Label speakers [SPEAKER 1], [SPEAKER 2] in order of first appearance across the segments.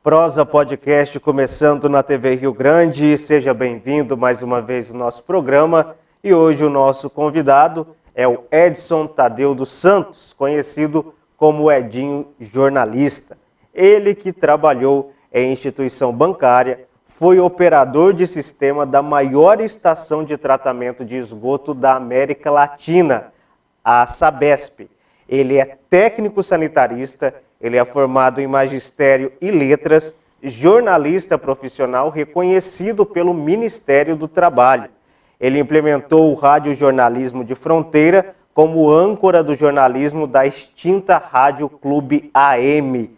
[SPEAKER 1] Prosa Podcast começando na TV Rio Grande. Seja bem-vindo mais uma vez ao nosso programa. E hoje o nosso convidado é o Edson Tadeu dos Santos, conhecido como Edinho Jornalista. Ele que trabalhou em instituição bancária, foi operador de sistema da maior estação de tratamento de esgoto da América Latina, a Sabesp. Ele é técnico sanitarista, ele é formado em magistério e letras, jornalista profissional reconhecido pelo Ministério do Trabalho. Ele implementou o radiojornalismo de fronteira como âncora do jornalismo da extinta Rádio Clube AM.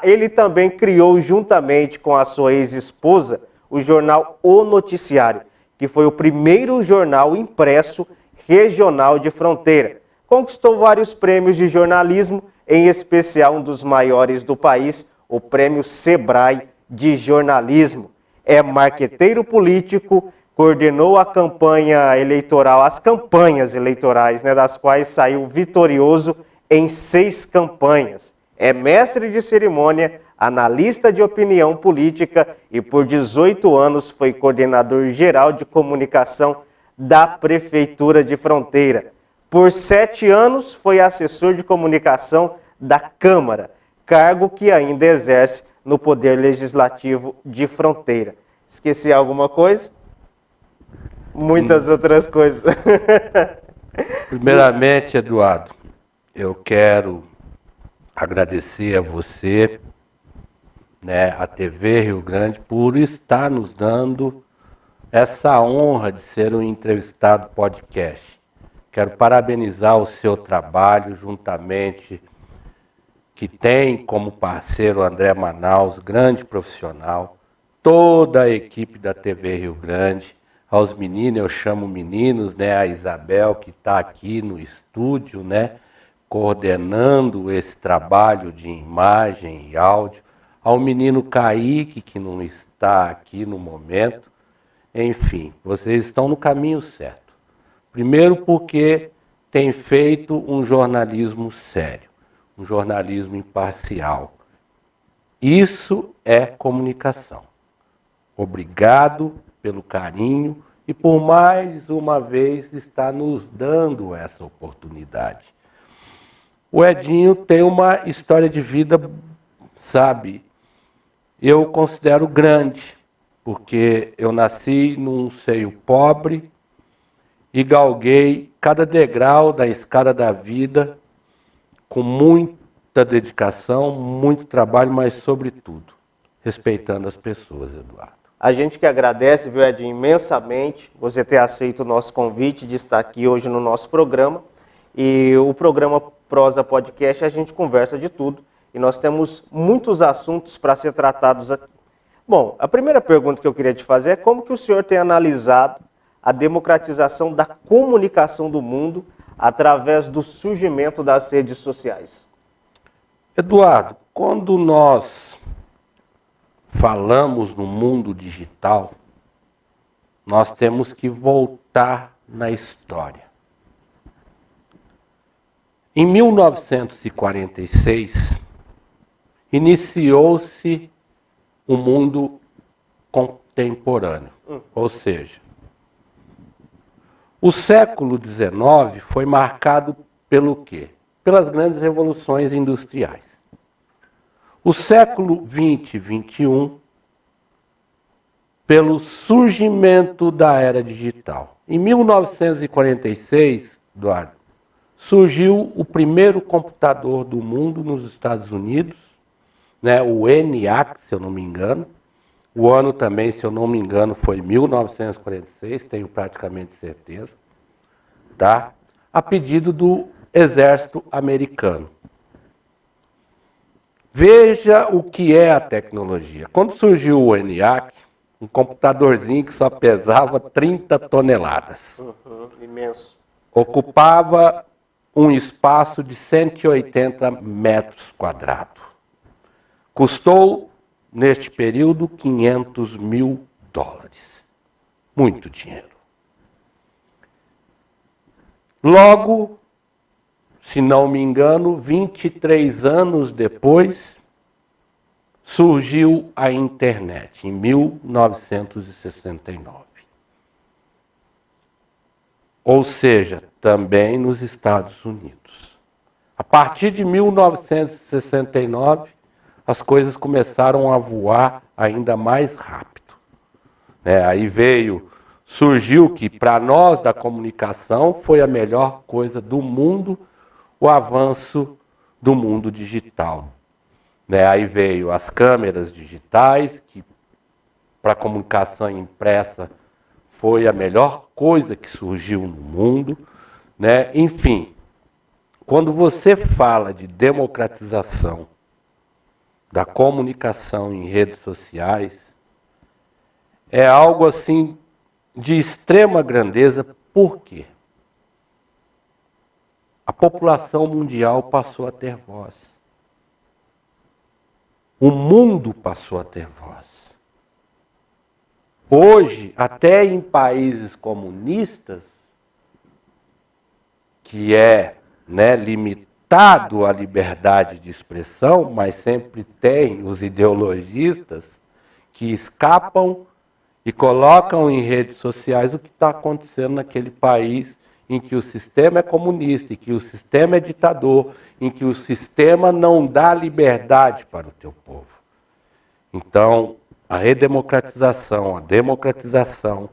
[SPEAKER 1] Ele também criou, juntamente com a sua ex-esposa, o jornal O Noticiário, que foi o primeiro jornal impresso regional de fronteira. Conquistou vários prêmios de jornalismo, em especial um dos maiores do país, o Prêmio Sebrae de Jornalismo. É marqueteiro político, coordenou a campanha eleitoral, as campanhas eleitorais, das quais saiu vitorioso em 6 campanhas. É mestre de cerimônia, analista de opinião política e por 18 anos foi coordenador geral de comunicação da Prefeitura de Fronteira. Por 7 anos foi assessor de comunicação da Câmara, cargo que ainda exerce no Poder Legislativo de Fronteira. Esqueci alguma coisa? Muitas outras coisas.
[SPEAKER 2] Primeiramente, Eduardo, eu quero agradecer a você, a TV Rio Grande, por estar nos dando essa honra de ser um entrevistado podcast. Quero parabenizar o seu trabalho, juntamente, que tem como parceiro o André Manaus, grande profissional, toda a equipe da TV Rio Grande, aos meninos, eu chamo meninos, a Isabel, que está aqui no estúdio, coordenando esse trabalho de imagem e áudio, ao menino Kaique, que não está aqui no momento. Enfim, vocês estão no caminho certo. Primeiro porque tem feito um jornalismo sério, um jornalismo imparcial. Isso é comunicação. Obrigado pelo carinho e por mais uma vez estar nos dando essa oportunidade. O Edinho tem uma história de vida, eu considero grande, porque eu nasci num seio pobre e galguei cada degrau da escada da vida com muita dedicação, muito trabalho, mas sobretudo respeitando as pessoas, Eduardo.
[SPEAKER 1] A gente que agradece, viu, Edinho, imensamente você ter aceito o nosso convite de estar aqui hoje no nosso programa. E o programa Prosa Podcast, a gente conversa de tudo e nós temos muitos assuntos para ser tratados aqui. Bom, a primeira pergunta que eu queria te fazer é como que o senhor tem analisado a democratização da comunicação do mundo através do surgimento das redes sociais?
[SPEAKER 2] Eduardo, quando nós falamos no mundo digital, nós temos que voltar na história. Em 1946, iniciou-se o mundo contemporâneo, ou seja, o século XIX foi marcado pelo quê? Pelas grandes revoluções industriais. O século XX e XXI, pelo surgimento da era digital. Em 1946, Eduardo, surgiu o primeiro computador do mundo nos Estados Unidos, o ENIAC, se eu não me engano. O ano também, se eu não me engano, foi 1946, tenho praticamente certeza, a pedido do exército americano. Veja o que é a tecnologia. Quando surgiu o ENIAC, um computadorzinho que só pesava 30 toneladas.
[SPEAKER 1] Imenso.
[SPEAKER 2] Ocupava um espaço de 180 metros quadrados. Custou, neste período, $500 mil. Muito dinheiro. Logo, se não me engano, 23 anos depois, surgiu a internet, em 1969. Ou seja, também nos Estados Unidos. A partir de 1969, as coisas começaram a voar ainda mais rápido. Aí surgiu que para nós da comunicação foi a melhor coisa do mundo, o avanço do mundo digital. Aí veio as câmeras digitais, que para a comunicação impressa foi a melhor coisa que surgiu no mundo. Enfim, quando você fala de democratização da comunicação em redes sociais, é algo assim de extrema grandeza. Por quê? A população mundial passou a ter voz. O mundo passou a ter voz. Hoje, até em países comunistas, que é limitado a liberdade de expressão, mas sempre tem os ideologistas que escapam e colocam em redes sociais o que está acontecendo naquele país em que o sistema é comunista, em que o sistema é ditador, em que o sistema não dá liberdade para o teu povo. Então, a redemocratização, a democratização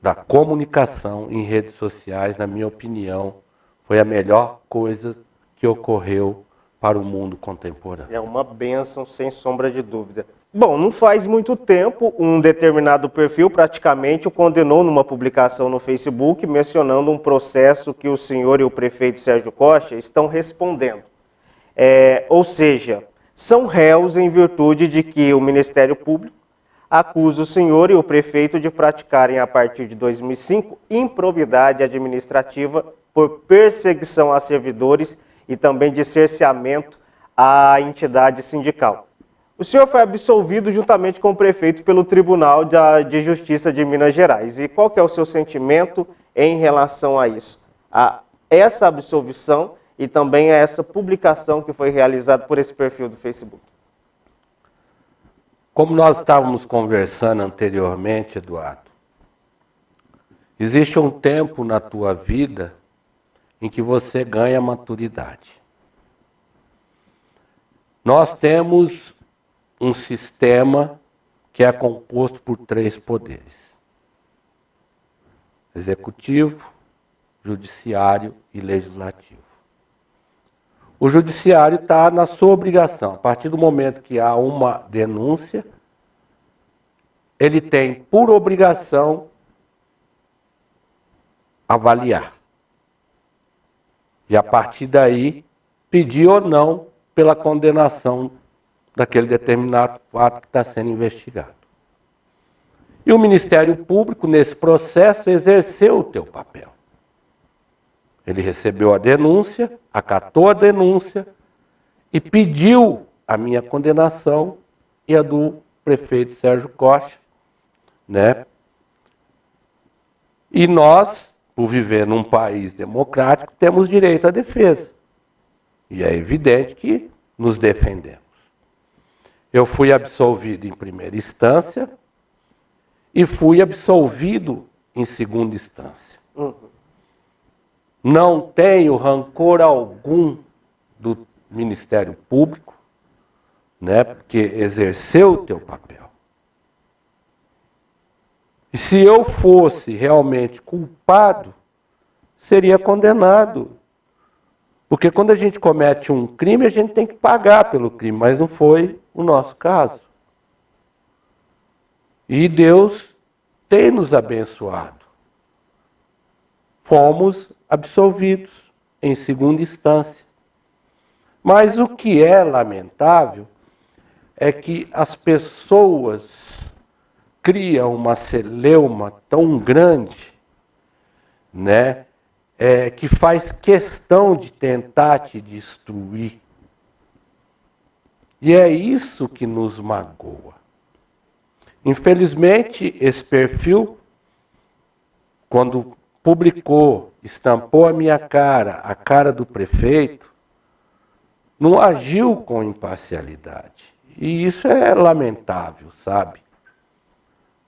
[SPEAKER 2] da comunicação em redes sociais, na minha opinião, foi a melhor coisa que ocorreu para o mundo contemporâneo.
[SPEAKER 1] É uma bênção, sem sombra de dúvida. Bom, não faz muito tempo, um determinado perfil praticamente o condenou numa publicação no Facebook, mencionando um processo que o senhor e o prefeito Sérgio Costa estão respondendo. Ou seja, são réus em virtude de que o Ministério Público acusa o senhor e o prefeito de praticarem, a partir de 2005, improbidade administrativa por perseguição a servidores e também de cerceamento à entidade sindical. O senhor foi absolvido juntamente com o prefeito pelo Tribunal de Justiça de Minas Gerais. E qual que é o seu sentimento em relação a isso? A essa absolvição e também a essa publicação que foi realizada por esse perfil do Facebook.
[SPEAKER 2] Como nós estávamos conversando anteriormente, Eduardo, existe um tempo na tua vida em que você ganha maturidade. Nós temos um sistema que é composto por 3 poderes: executivo, judiciário e legislativo. O judiciário está na sua obrigação. A partir do momento que há uma denúncia, ele tem por obrigação avaliar. E a partir daí, pedir ou não pela condenação daquele determinado fato que está sendo investigado. E o Ministério Público, nesse processo, exerceu o teu papel. Ele recebeu a denúncia, acatou a denúncia e pediu a minha condenação e a do prefeito Sérgio Costa, E nós, por viver num país democrático, temos direito à defesa. E é evidente que nos defendemos. Eu fui absolvido em primeira instância e fui absolvido em segunda instância. Não tenho rancor algum do Ministério Público, porque exerceu o teu papel. E se eu fosse realmente culpado, seria condenado. Porque quando a gente comete um crime, a gente tem que pagar pelo crime, mas não foi o nosso caso. E Deus tem nos abençoado. Fomos absolvidos em segunda instância. Mas o que é lamentável é que as pessoas criam uma celeuma tão grande, que faz questão de tentar te destruir. E é isso que nos magoa. Infelizmente, esse perfil, quando publicou, estampou a minha cara, a cara do prefeito, não agiu com imparcialidade. E isso é lamentável, sabe?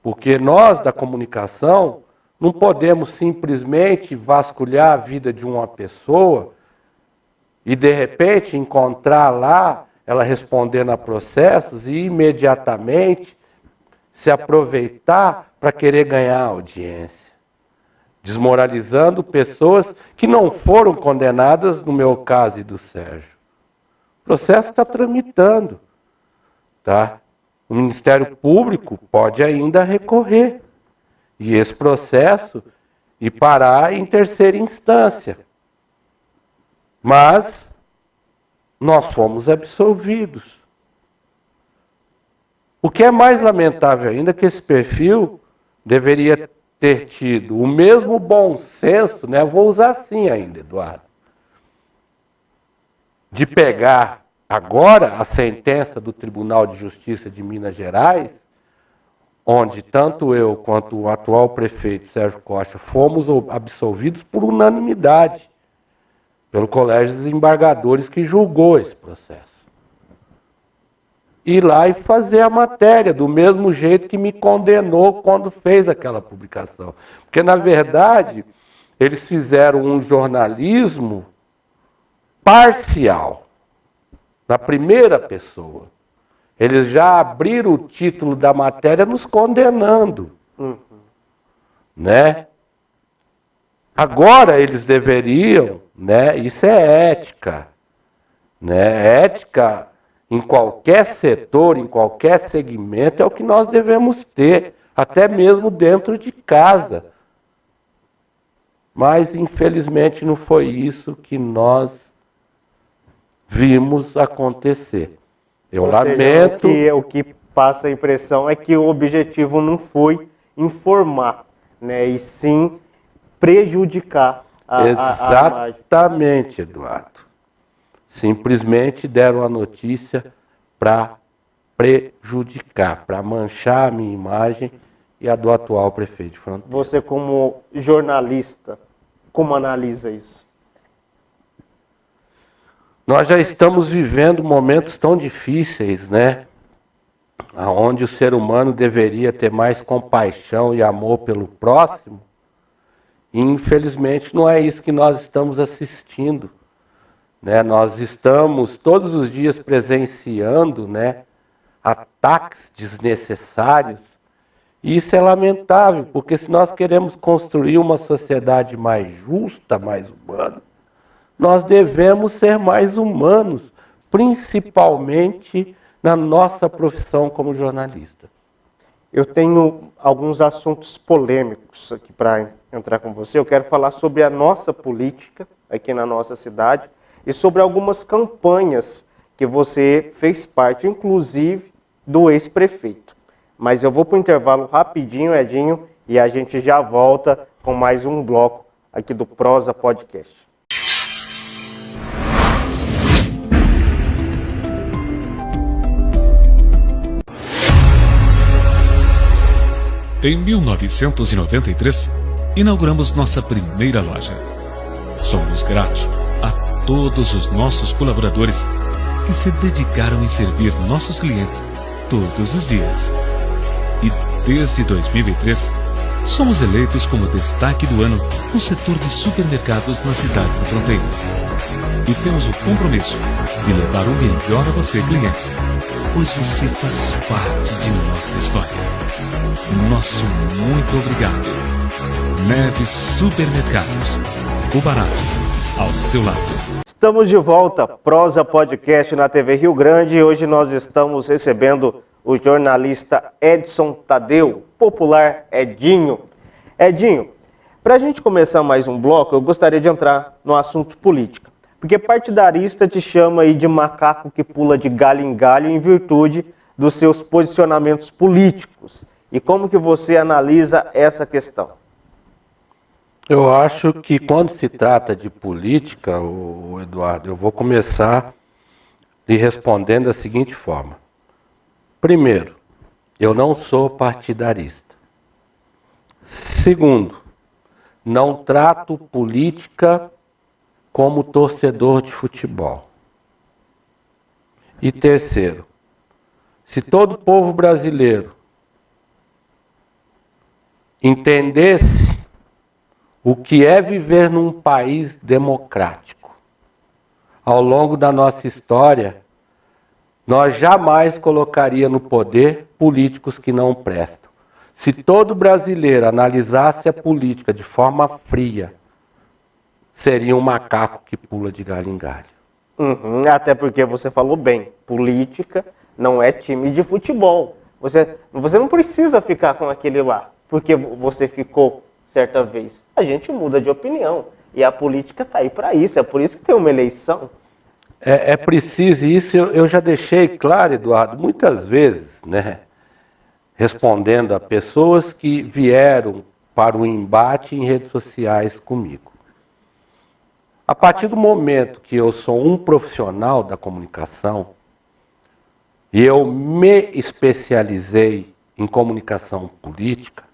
[SPEAKER 2] Porque nós, da comunicação, não podemos simplesmente vasculhar a vida de uma pessoa e, de repente, encontrar lá ela respondendo a processos e imediatamente se aproveitar para querer ganhar audiência, desmoralizando pessoas que não foram condenadas, no meu caso e do Sérgio. O processo está tramitando, tá? O Ministério Público pode ainda recorrer e esse processo e parar em terceira instância. Mas nós fomos absolvidos. O que é mais lamentável ainda é que esse perfil deveria ter tido o mesmo bom senso, né? Vou usar assim ainda, Eduardo, de pegar agora a sentença do Tribunal de Justiça de Minas Gerais, onde tanto eu quanto o atual prefeito Sérgio Costa fomos absolvidos por unanimidade pelo Colégio dos Desembargadores que julgou esse processo. Ir lá e fazer a matéria do mesmo jeito que me condenou quando fez aquela publicação. Porque, na verdade, eles fizeram um jornalismo parcial, na primeira pessoa. Eles já abriram o título da matéria nos condenando. Né? Agora eles deveriam, né? Isso é ética. Né? Ética em qualquer setor, em qualquer segmento, é o que nós devemos ter, até mesmo dentro de casa. Mas, infelizmente, não foi isso que nós vimos acontecer. Eu lamento.
[SPEAKER 1] O que passa a impressão é que o objetivo não foi informar, né, e sim prejudicar a imagem.
[SPEAKER 2] Exatamente, Eduardo. Simplesmente deram a notícia para prejudicar, para manchar a minha imagem e a do atual prefeito de Fronteira.
[SPEAKER 1] Você, como jornalista, como analisa isso?
[SPEAKER 2] Nós já estamos vivendo momentos tão difíceis, né? Onde o ser humano deveria ter mais compaixão e amor pelo próximo. E, infelizmente, não é isso que nós estamos assistindo. Né? Nós estamos todos os dias presenciando, né, ataques desnecessários. E isso é lamentável, porque se nós queremos construir uma sociedade mais justa, mais humana, nós devemos ser mais humanos, principalmente na nossa profissão como jornalista.
[SPEAKER 1] Eu tenho alguns assuntos polêmicos aqui para entrar com você. Eu quero falar sobre a nossa política aqui na nossa cidade e sobre algumas campanhas que você fez parte, inclusive do ex-prefeito. Mas eu vou para o intervalo rapidinho, Edinho, e a gente já volta com mais um bloco aqui do Prosa Podcast.
[SPEAKER 3] Em 1993, inauguramos nossa primeira loja. Somos gratos a todos os nossos colaboradores que se dedicaram em servir nossos clientes todos os dias. E desde 2003, somos eleitos como destaque do ano no setor de supermercados na cidade de Fronteira. E temos o compromisso de levar o melhor a você, cliente, pois você faz parte de nossa história. Nosso muito obrigado. Neves Supermercados. O barato ao seu lado.
[SPEAKER 1] Estamos de volta, Prosa Podcast na TV Rio Grande, e hoje nós estamos recebendo o jornalista Edson Tadeu, popular Edinho. Edinho, para a gente começar mais um bloco, eu gostaria de entrar no assunto política, porque partidarista te chama aí de macaco que pula de galho em galho em virtude dos seus posicionamentos políticos. E como que você analisa essa questão?
[SPEAKER 2] Eu acho que quando se trata de política, Eduardo, eu vou começar lhe respondendo da seguinte forma. Primeiro, eu não sou partidarista. Segundo, não trato política como torcedor de futebol. E terceiro, se todo o povo brasileiro entendesse o que é viver num país democrático, ao longo da nossa história, nós jamais colocaria no poder políticos que não prestam. Se todo brasileiro analisasse a política de forma fria, seria um macaco que pula de galho em galho.
[SPEAKER 1] Até porque você falou bem, política não é time de futebol. Você não precisa ficar com aquele lá, porque você ficou certa vez. A gente muda de opinião. E a política está aí para isso, é por isso que tem uma eleição.
[SPEAKER 2] É preciso isso, eu já deixei claro, Eduardo, muitas vezes, né? Respondendo a pessoas que vieram para o embate em redes sociais comigo. A partir do momento que eu sou um profissional da comunicação e eu me especializei em comunicação política,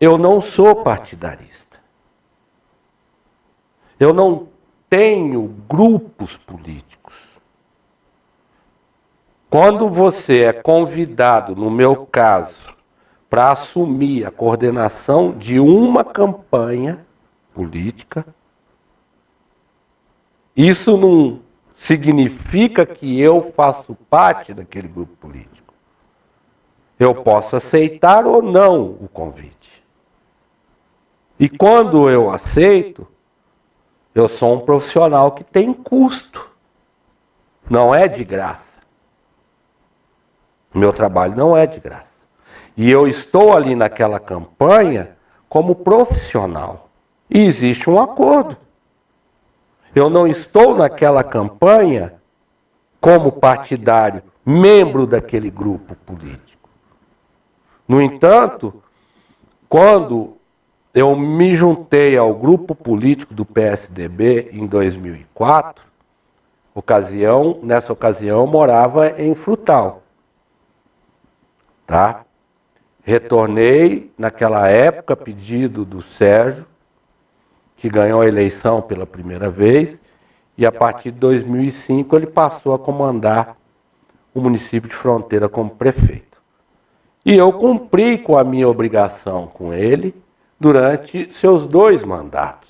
[SPEAKER 2] eu não sou partidarista. Eu não tenho grupos políticos. Quando você é convidado, no meu caso, para assumir a coordenação de uma campanha política, isso não significa que eu faço parte daquele grupo político. Eu posso aceitar ou não o convite. E quando eu aceito, eu sou um profissional que tem custo. Não é de graça. O meu trabalho não é de graça. E eu estou ali naquela campanha como profissional. E existe um acordo. Eu não estou naquela campanha como partidário, membro daquele grupo político. No entanto, quando eu me juntei ao grupo político do PSDB em 2004, nessa ocasião eu morava em Frutal. Tá? Retornei naquela época a pedido do Sérgio, que ganhou a eleição pela primeira vez, e a partir de 2005 ele passou a comandar o município de Fronteira como prefeito. E eu cumpri com a minha obrigação com ele durante seus 2 mandatos.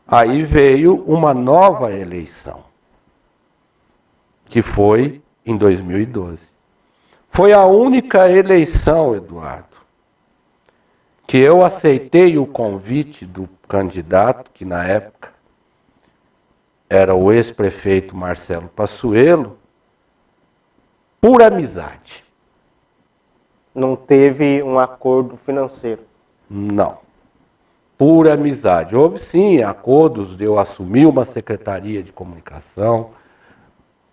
[SPEAKER 2] Aí veio uma nova eleição, que foi em 2012. Foi a única eleição, Eduardo, que eu aceitei o convite do candidato, que na época era o ex-prefeito Marcelo Passuelo, por amizade.
[SPEAKER 1] Não teve um acordo financeiro?
[SPEAKER 2] Não. Por amizade. Houve sim acordos de eu assumir uma secretaria de comunicação,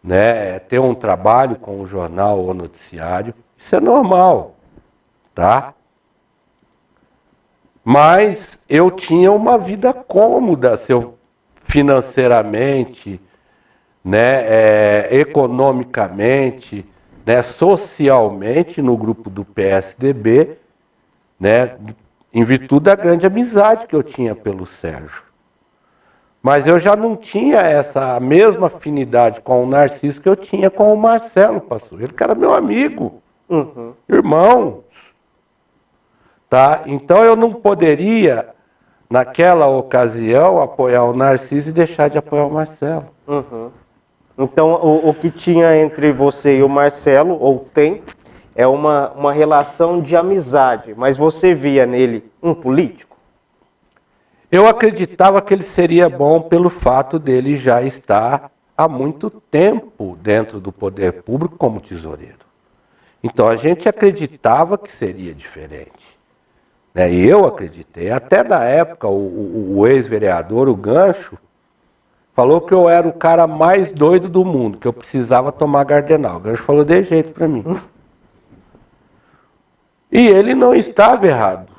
[SPEAKER 2] né, ter um trabalho com o jornal ou noticiário. Isso é normal, tá? Mas eu tinha uma vida cômoda, financeiramente, né, economicamente, né, socialmente no grupo do PSDB, né, em virtude da grande amizade que eu tinha pelo Sérgio. Mas eu já não tinha essa mesma afinidade com o Narciso que eu tinha com o Marcelo Passuelo, que era meu amigo, irmão. Tá? Então eu não poderia, naquela ocasião, apoiar o Narciso e deixar de apoiar o Marcelo.
[SPEAKER 1] Então o que tinha entre você e o Marcelo, ou tem, é uma relação de amizade, mas você via nele um político?
[SPEAKER 2] Eu acreditava que ele seria bom pelo fato dele já estar há muito tempo dentro do poder público como tesoureiro. Então a gente acreditava que seria diferente. Né? E eu acreditei. Até na época o ex-vereador, o Gancho, falou que eu era o cara mais doido do mundo, que eu precisava tomar Gardenal. O Gancho falou de jeito para mim. E ele não estava errado.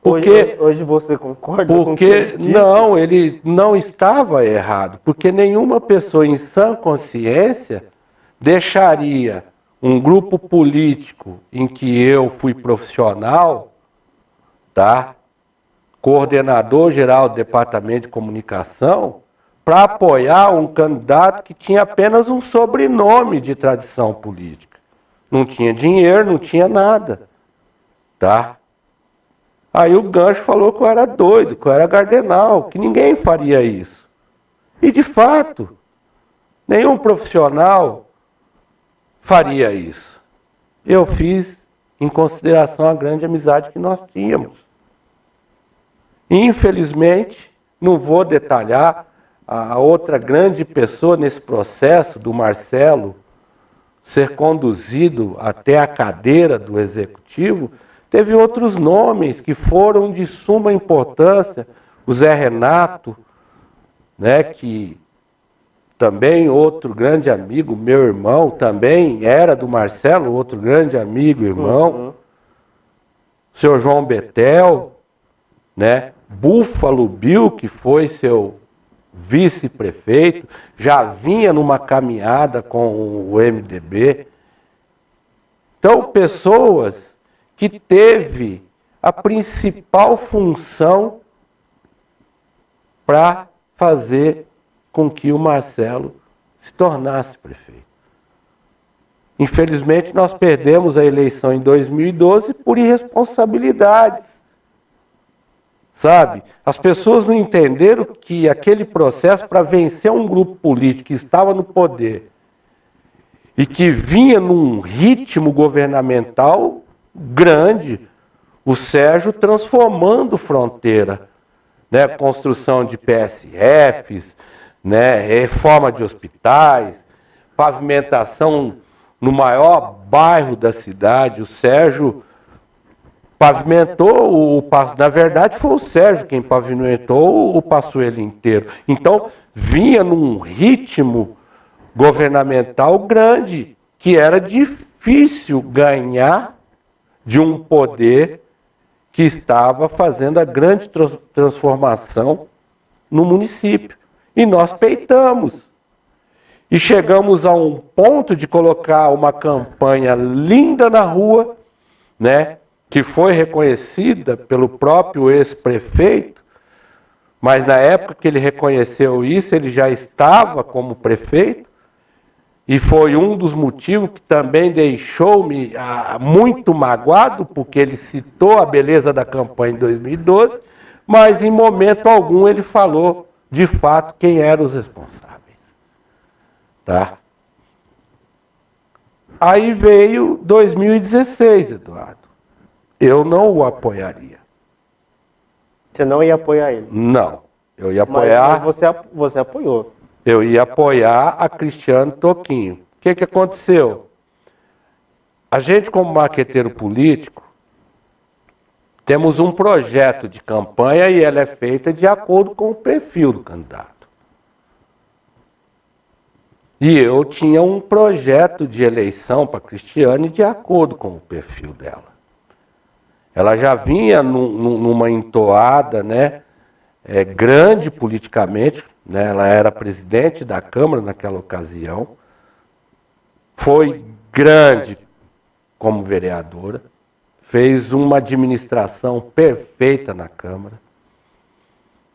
[SPEAKER 1] Hoje você concorda com o que ele disse?
[SPEAKER 2] Não, ele não estava errado. Porque nenhuma pessoa em sã consciência deixaria um grupo político em que eu fui profissional, tá? Coordenador geral do Departamento de Comunicação, para apoiar um candidato que tinha apenas um sobrenome de tradição política. Não tinha dinheiro, não tinha nada. Tá? Aí o Gancho falou que eu era doido, que eu era gardenal, que ninguém faria isso. E de fato, nenhum profissional faria isso. Eu fiz em consideração a grande amizade que nós tínhamos. Infelizmente, não vou detalhar, a outra grande pessoa nesse processo do Marcelo ser conduzido até a cadeira do executivo, teve outros nomes que foram de suma importância. O Zé Renato, né, que também outro grande amigo, meu irmão, também era do Marcelo, outro grande amigo, irmão. O senhor João Betel, né? Búfalo Bill, que foi seu vice-prefeito, já vinha numa caminhada com o MDB. Então, pessoas que teve a principal função para fazer com que o Marcelo se tornasse prefeito. Infelizmente, nós perdemos a eleição em 2012 por irresponsabilidades. Sabe? As pessoas não entenderam que aquele processo para vencer um grupo político que estava no poder e que vinha num ritmo governamental grande, o Sérgio transformando fronteira, né? Construção de PSFs, né? Reforma de hospitais, pavimentação no maior bairro da cidade. O Sérgio pavimentou na verdade foi o Sérgio quem pavimentou o Paçoelo inteiro. Então vinha num ritmo governamental grande, que era difícil ganhar de um poder que estava fazendo a grande transformação no município. E nós peitamos. E chegamos a um ponto de colocar uma campanha linda na rua, né, que foi reconhecida pelo próprio ex-prefeito, mas na época que ele reconheceu isso, ele já estava como prefeito, e foi um dos motivos que também deixou-me muito magoado, porque ele citou a beleza da campanha em 2012, mas em momento algum ele falou, de fato, quem eram os responsáveis. Tá? Aí veio 2016, Eduardo. Eu não o apoiaria.
[SPEAKER 1] Você não ia apoiar ele?
[SPEAKER 2] Não. Eu ia apoiar...
[SPEAKER 1] Mas você apoiou.
[SPEAKER 2] Eu ia apoiar a Cristiane Toquinho. O que aconteceu? A gente, como marqueteiro político, temos um projeto de campanha e ela é feita de acordo com o perfil do candidato. E eu tinha um projeto de eleição para a Cristiane de acordo com o perfil dela. Ela já vinha numa entoada, né, grande politicamente, né, ela era presidente da Câmara naquela ocasião, foi grande como vereadora, fez uma administração perfeita na Câmara,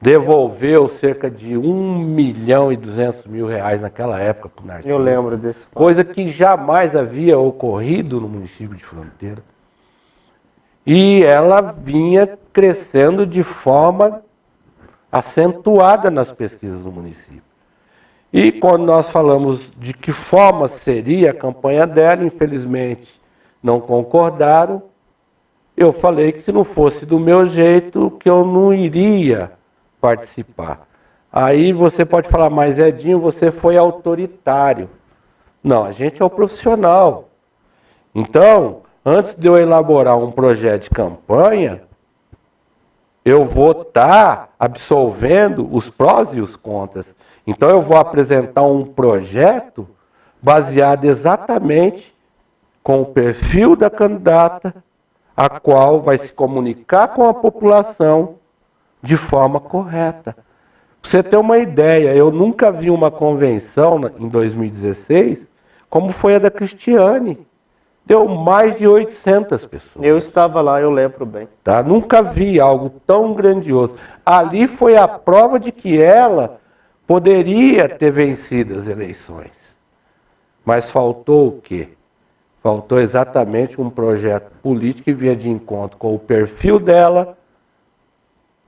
[SPEAKER 2] devolveu cerca de R$1.200.000 naquela época para o Narciso.
[SPEAKER 1] Eu lembro desse.
[SPEAKER 2] Coisa que jamais havia ocorrido no município de Fronteira. E ela vinha crescendo de forma acentuada nas pesquisas do município. E quando nós falamos de que forma seria a campanha dela, infelizmente não concordaram. Eu falei que se não fosse do meu jeito, que eu não iria participar. Aí você pode falar, mas Edinho, você foi autoritário. Não, a gente é o profissional. Então, antes de eu elaborar um projeto de campanha, eu vou estar absolvendo os prós e os contras. Então eu vou apresentar um projeto baseado exatamente com o perfil da candidata, a qual vai se comunicar com a população de forma correta. Pra você ter uma ideia, eu nunca vi uma convenção em 2016 como foi a da Cristiane. Deu mais de 800 pessoas.
[SPEAKER 1] Eu estava lá, eu lembro bem.
[SPEAKER 2] Tá? Nunca vi algo tão grandioso. Ali foi a prova de que ela poderia ter vencido as eleições. Mas faltou o quê? Faltou exatamente um projeto político que vinha de encontro com o perfil dela,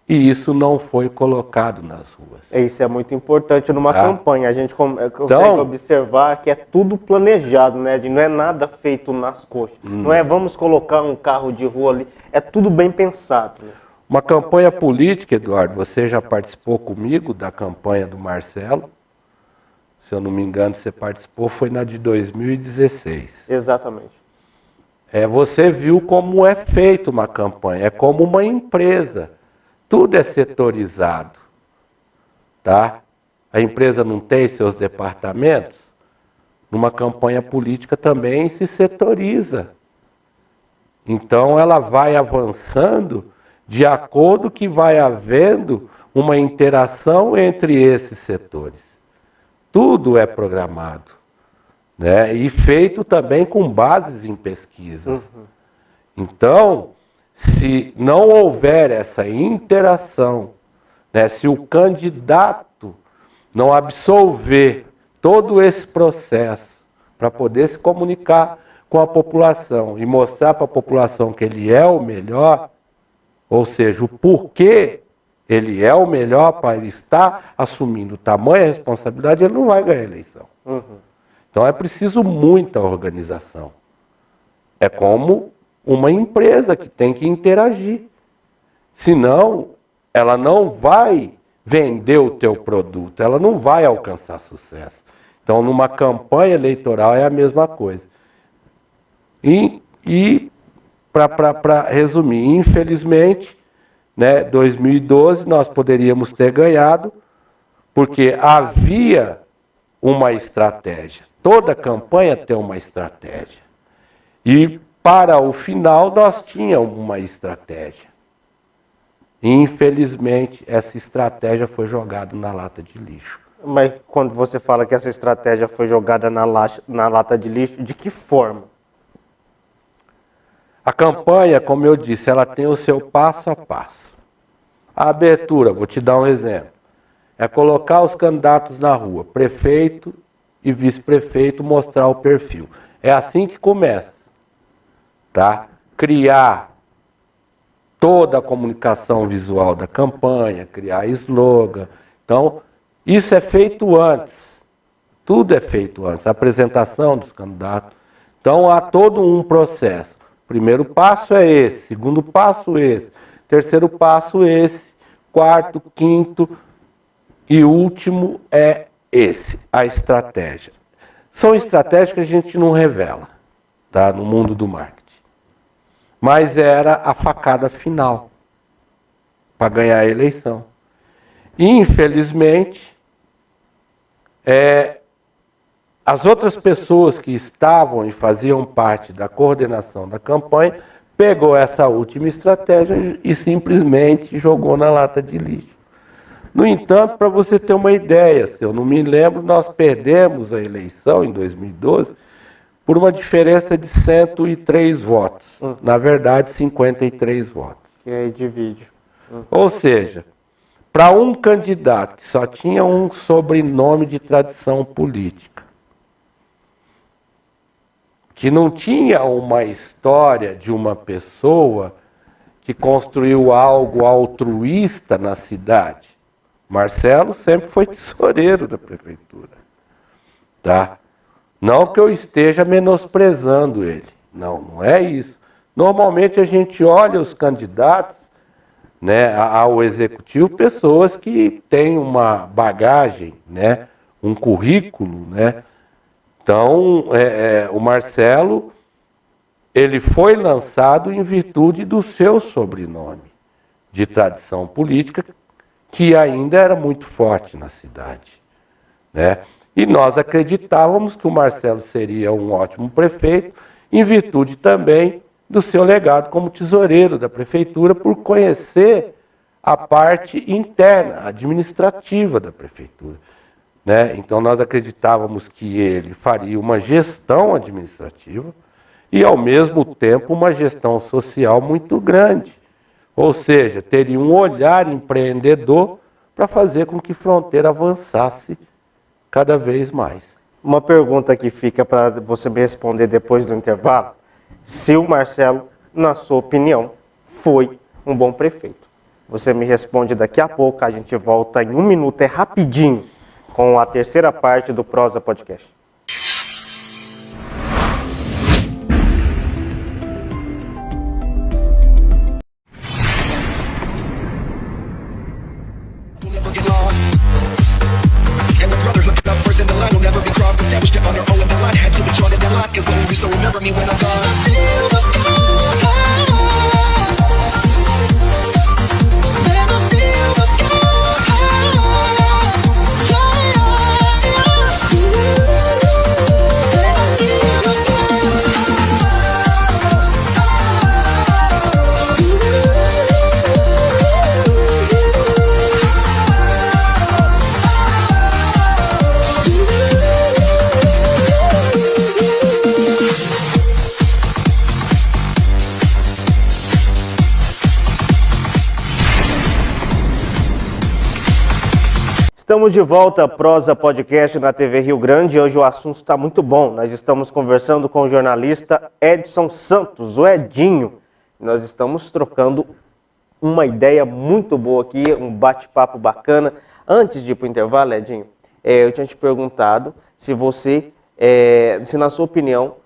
[SPEAKER 2] e isso não foi colocado nas ruas.
[SPEAKER 1] Isso é muito importante numa campanha. A gente consegue observar que é tudo planejado, né? Não é nada feito nas coxas. Não é vamos colocar um carro de rua ali. É tudo bem pensado. Né?
[SPEAKER 2] Uma campanha política, Eduardo, você já participou comigo da campanha do Marcelo. Se eu não me engano, você participou, foi na de 2016.
[SPEAKER 1] Exatamente.
[SPEAKER 2] Você viu como é feita uma campanha. É como uma empresa. Tudo é setorizado, tá? A empresa não tem seus departamentos? Numa campanha política também se setoriza. Então ela vai avançando de acordo que vai havendo uma interação entre esses setores. Tudo é programado, né? E feito também com bases em pesquisas. Então, se não houver essa interação, né, se o candidato não absolver todo esse processo para poder se comunicar com a população e mostrar para a população que ele é o melhor, ou seja, o porquê ele é o melhor para ele estar assumindo tamanha responsabilidade, ele não vai ganhar a eleição. Então é preciso muita organização. É como uma empresa que tem que interagir. Senão, ela não vai vender o teu produto, ela não vai alcançar sucesso. Então, numa campanha eleitoral é a mesma coisa. E para resumir, infelizmente, né, 2012 nós poderíamos ter ganhado, porque havia uma estratégia. Toda campanha tem uma estratégia. E para o final, nós tínhamos uma estratégia. Infelizmente, essa estratégia foi jogada na lata de lixo.
[SPEAKER 1] Mas quando você fala que essa estratégia foi jogada na lata de lixo, de que forma?
[SPEAKER 2] A campanha, como eu disse, ela tem o seu passo a passo. A abertura, vou te dar um exemplo, é colocar os candidatos na rua, prefeito e vice-prefeito, mostrar o perfil. É assim que começa. Tá? Criar toda a comunicação visual da campanha, criar slogan. Então, isso é feito antes. Tudo é feito antes. A apresentação dos candidatos. Então, há todo um processo. Primeiro passo é esse, segundo passo esse, terceiro passo esse, quarto, quinto e último é esse, a estratégia. São estratégias que a gente não revela, tá? No mundo do marketing. Mas era a facada final para ganhar a eleição. Infelizmente, as outras pessoas que estavam e faziam parte da coordenação da campanha pegou essa última estratégia e simplesmente jogou na lata de lixo. No entanto, para você ter uma ideia, se eu não me lembro, nós perdemos a eleição em 2012 por uma diferença de 103 votos. Na verdade, 53 votos.
[SPEAKER 1] Que aí divide.
[SPEAKER 2] Ou seja, para um candidato que só tinha um sobrenome de tradição política, que não tinha uma história de uma pessoa que construiu algo altruísta na cidade. Marcelo sempre foi tesoureiro da prefeitura. Tá? Não que eu esteja menosprezando ele. Não, não é isso. Normalmente a gente olha os candidatos, né, ao executivo, pessoas que têm uma bagagem, né, um currículo, né. Então, o Marcelo, ele foi lançado em virtude do seu sobrenome de tradição política, que ainda era muito forte na cidade, né. E nós acreditávamos que o Marcelo seria um ótimo prefeito, em virtude também do seu legado como tesoureiro da prefeitura, por conhecer a parte interna, administrativa da prefeitura, né? Então nós acreditávamos que ele faria uma gestão administrativa e, ao mesmo tempo, uma gestão social muito grande. Ou seja, teria um olhar empreendedor para fazer com que Fronteira avançasse cada vez mais.
[SPEAKER 1] Uma pergunta que fica para você me responder depois do intervalo. Se o Marcelo, na sua opinião, foi um bom prefeito. Você me responde daqui a pouco, a gente volta em 1 minuto, é rapidinho, com a terceira parte do Prosa Podcast. Estamos de volta à Prosa Podcast na TV Rio Grande. Hoje o assunto está muito bom. Nós estamos conversando com o jornalista Edson Santos, o Edinho. Nós estamos trocando uma ideia muito boa aqui, um bate-papo bacana. Antes de ir para o intervalo, Edinho, eu tinha te perguntado se você, se na sua opinião,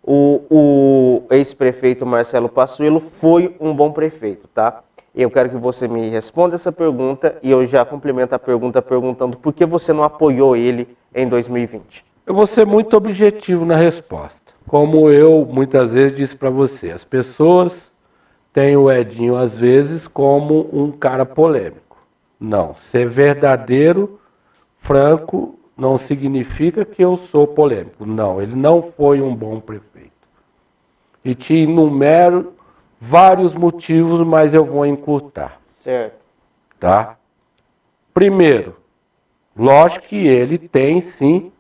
[SPEAKER 1] o ex-prefeito Marcelo Passuelo foi um bom prefeito, tá? Eu quero que você me responda essa pergunta e eu já complemento a pergunta perguntando por que você não apoiou ele em 2020.
[SPEAKER 2] Eu vou ser muito objetivo na resposta. Como eu muitas vezes disse para você, as pessoas têm o Edinho às vezes como um cara polêmico. Não, ser verdadeiro, franco, não significa que eu sou polêmico. Não, ele não foi um bom prefeito. E te enumero vários motivos, mas eu vou encurtar.
[SPEAKER 1] Certo.
[SPEAKER 2] Tá? Primeiro, lógico que ele tem sim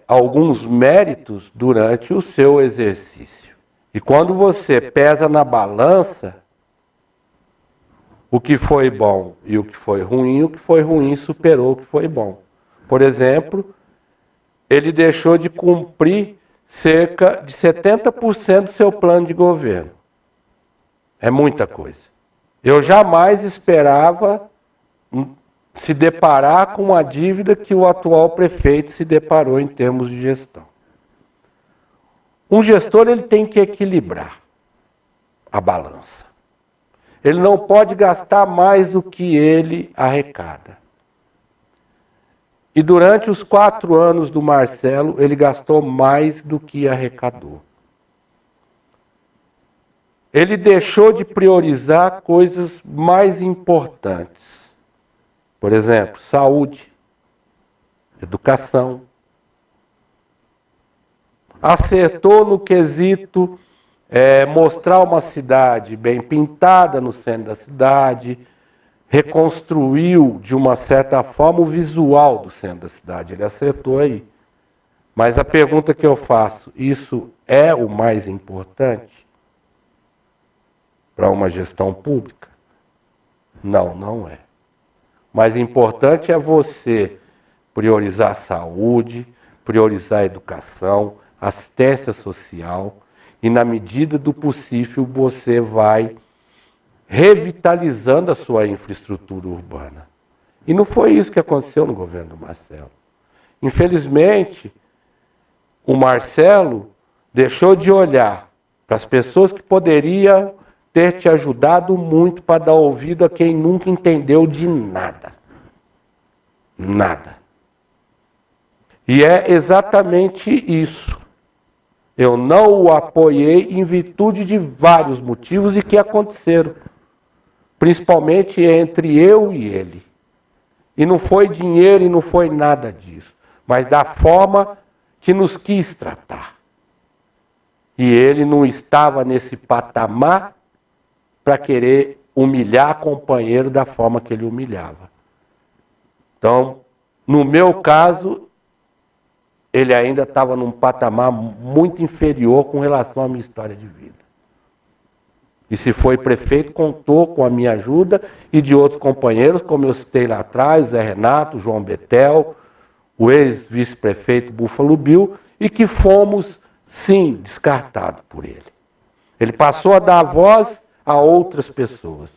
[SPEAKER 2] alguns méritos durante o seu exercício. E quando você pesa na balança o que foi bom e o que foi ruim superou o que foi bom. Por exemplo, ele deixou de cumprir cerca de 70% do seu plano de governo. É muita coisa. Eu jamais esperava se deparar com a dívida que o atual prefeito se deparou em termos de gestão. Um gestor ele tem que equilibrar a balança. Ele não pode gastar mais do que ele arrecada. E durante os 4 anos do Marcelo, ele gastou mais do que arrecadou. Ele deixou de priorizar coisas mais importantes. Por exemplo, saúde, educação. Acertou no quesito mostrar uma cidade bem pintada no centro da cidade, reconstruiu de uma certa forma o visual do centro da cidade. Ele acertou aí. Mas a pergunta que eu faço, isso é o mais importante para uma gestão pública? Não, não é. O mais importante é você priorizar a saúde, priorizar a educação, assistência social e, na medida do possível, você vai revitalizando a sua infraestrutura urbana. E não foi isso que aconteceu no governo do Marcelo. Infelizmente, o Marcelo deixou de olhar para as pessoas que poderiam ter te ajudado muito para dar ouvido a quem nunca entendeu de nada. Nada. E é exatamente isso. Eu não o apoiei em virtude de vários motivos e que aconteceram. Principalmente entre eu e ele. E não foi dinheiro e não foi nada disso. Mas da forma que nos quis tratar. E ele não estava nesse patamar para querer humilhar companheiro da forma que ele humilhava. Então, no meu caso, ele ainda estava num patamar muito inferior com relação à minha história de vida. E se foi prefeito, contou com a minha ajuda e de outros companheiros, como eu citei lá atrás, Zé Renato, João Betel, o ex-vice-prefeito Búfalo Bill, e que fomos, sim, descartados por ele. Ele passou a dar voz a outras pessoas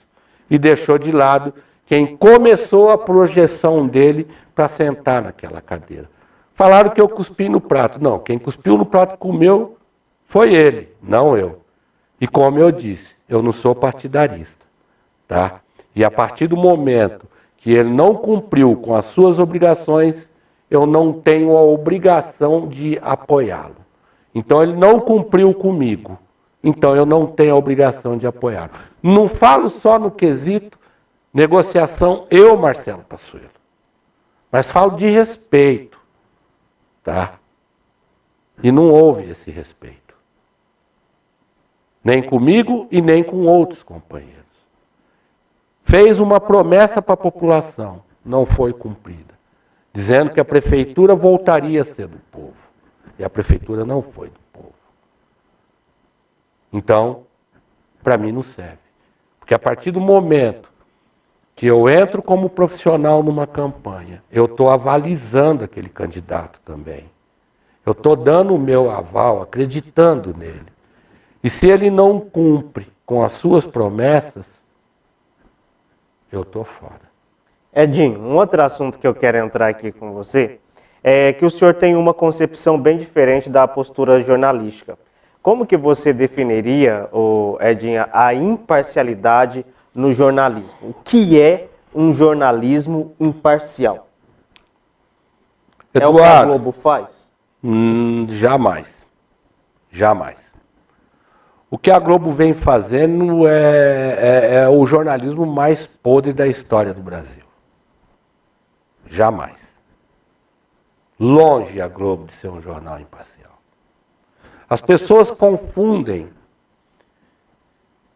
[SPEAKER 2] e deixou de lado quem começou a projeção dele para sentar naquela cadeira. Falaram que eu cuspi no prato. Não, quem cuspiu no prato comeu foi ele, não eu. E como eu disse, eu não sou partidarista, tá? E a partir do momento que ele não cumpriu com as suas obrigações, eu não tenho a obrigação de apoiá-lo. Então ele não cumpriu comigo, então eu não tenho a obrigação de apoiá-lo. Não falo só no quesito negociação, eu, Marcelo Passuelo, mas falo de respeito, tá? E não houve esse respeito. Nem comigo e nem com outros companheiros. Fez uma promessa para a população, não foi cumprida, dizendo que a prefeitura voltaria a ser do povo. E a prefeitura não foi do povo. Então, para mim não serve. Porque a partir do momento que eu entro como profissional numa campanha, eu estou avalizando aquele candidato também. Eu estou dando o meu aval, acreditando nele. E se ele não cumpre com as suas promessas, eu estou fora.
[SPEAKER 1] Edinho, um outro assunto que eu quero entrar aqui com você é que o senhor tem uma concepção bem diferente da postura jornalística. Como que você definiria, Edinho, a imparcialidade no jornalismo? O que é um jornalismo imparcial?
[SPEAKER 2] Eduardo,
[SPEAKER 1] é o que a Globo faz?
[SPEAKER 2] Jamais. Jamais. O que a Globo vem fazendo é o jornalismo mais podre da história do Brasil. Jamais. Longe a Globo de ser um jornal imparcial. As pessoas confundem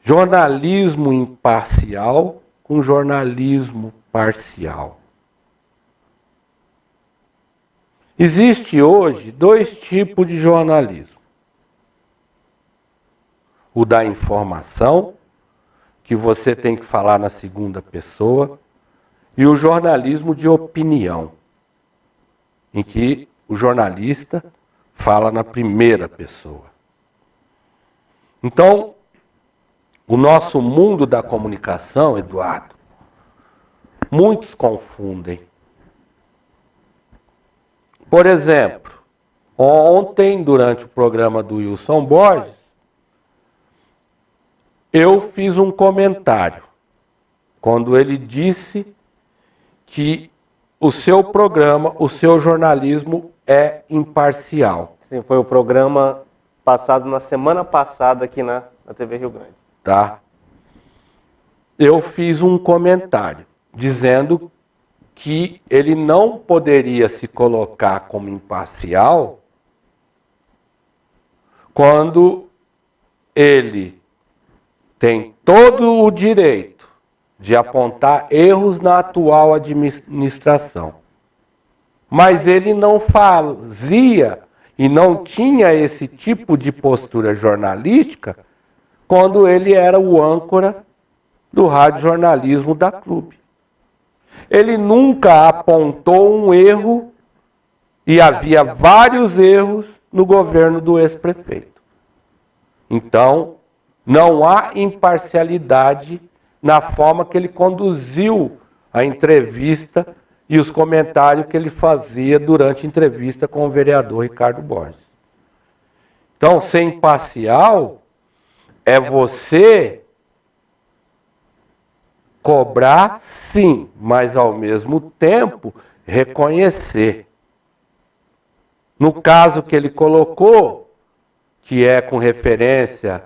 [SPEAKER 2] jornalismo imparcial com jornalismo parcial. Existe hoje dois tipos de jornalismo. O da informação, que você tem que falar na segunda pessoa, e o jornalismo de opinião, em que o jornalista fala na primeira pessoa. Então, o nosso mundo da comunicação, Eduardo, muitos confundem. Por exemplo, ontem, durante o programa do Wilson Borges, eu fiz um comentário, quando ele disse que o seu programa, o seu jornalismo é imparcial.
[SPEAKER 1] Sim, foi o programa passado na semana passada aqui na TV Rio Grande.
[SPEAKER 2] Tá? Eu fiz um comentário dizendo que ele não poderia se colocar como imparcial quando ele tem todo o direito de apontar erros na atual administração. Mas ele não fazia e não tinha esse tipo de postura jornalística quando ele era o âncora do radiojornalismo da Clube. Ele nunca apontou um erro, e havia vários erros no governo do ex-prefeito. Então, não há imparcialidade na forma que ele conduziu a entrevista e os comentários que ele fazia durante a entrevista com o vereador Ricardo Borges. Então, ser imparcial é você cobrar, sim, mas ao mesmo tempo reconhecer. No caso que ele colocou, que é com referência,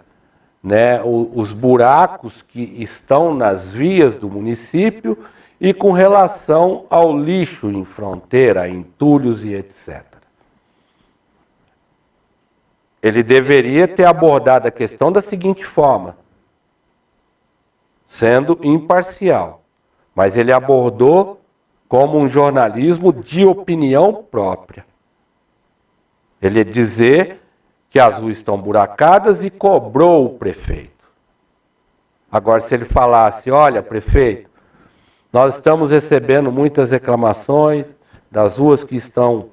[SPEAKER 2] né, os buracos que estão nas vias do município e com relação ao lixo em fronteira, entulhos e etc. Ele deveria ter abordado a questão da seguinte forma, sendo imparcial, mas ele abordou como um jornalismo de opinião própria. Ele dizer que as ruas estão buracadas e cobrou o prefeito. Agora, se ele falasse, olha, prefeito, nós estamos recebendo muitas reclamações das ruas que estão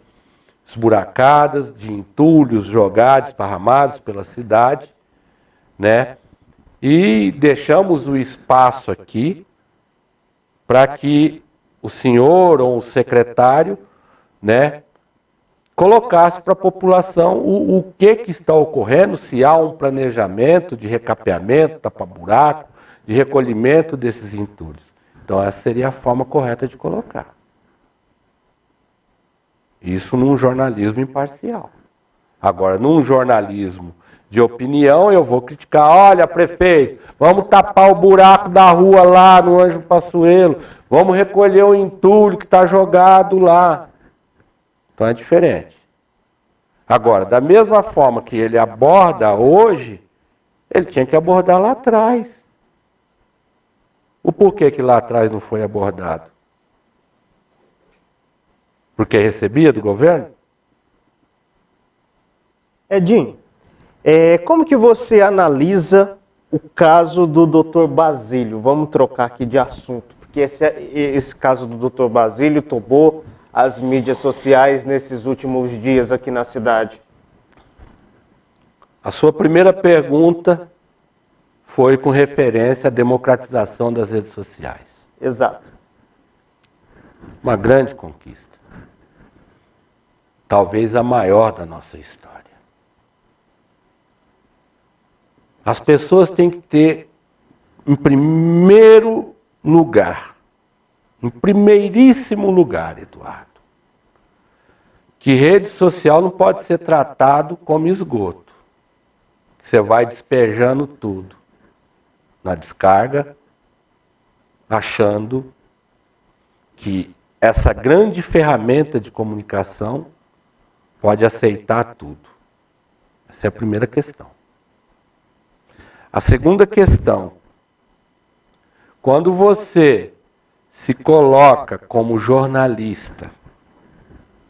[SPEAKER 2] esburacadas, de entulhos jogados, esparramados pela cidade, né? E deixamos o espaço aqui para que o senhor ou o secretário, né, colocasse para a população o que está ocorrendo, se há um planejamento de recapeamento, tapa-buraco, de recolhimento desses entulhos. Então essa seria a forma correta de colocar. Isso num jornalismo imparcial. Agora, num jornalismo de opinião, eu vou criticar, olha, prefeito, vamos tapar o buraco da rua lá no Anjo Passuelo, vamos recolher o entulho que está jogado lá. Então é diferente. Agora, da mesma forma que ele aborda hoje, ele tinha que abordar lá atrás. O porquê que lá atrás não foi abordado? Porque recebia do governo?
[SPEAKER 1] Edinho, como que você analisa o caso do Dr. Basílio? Vamos trocar aqui de assunto, porque esse caso do Dr. Basílio tomou as mídias sociais nesses últimos dias aqui na cidade.
[SPEAKER 2] A sua primeira pergunta foi com referência à democratização das redes sociais.
[SPEAKER 1] Exato.
[SPEAKER 2] Uma grande conquista. Talvez a maior da nossa história. As pessoas têm que ter, em primeiro lugar, em primeiríssimo lugar, Eduardo, que rede social não pode ser tratado como esgoto. Você vai despejando tudo na descarga, achando que essa grande ferramenta de comunicação pode aceitar tudo. Essa é a primeira questão. A segunda questão, quando você se coloca como jornalista,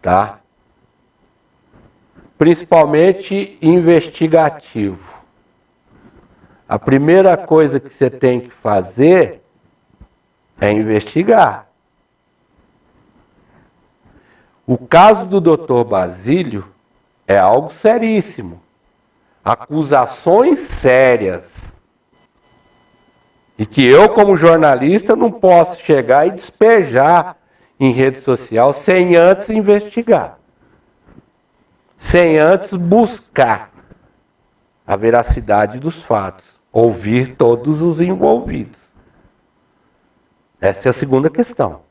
[SPEAKER 2] tá? Principalmente investigativo, a primeira coisa que você tem que fazer é investigar. O caso do Dr. Basílio é algo seríssimo. Acusações sérias. E que eu, como jornalista, não posso chegar e despejar em rede social sem antes investigar. Sem antes buscar a veracidade dos fatos. Ouvir todos os envolvidos. Essa é a segunda questão.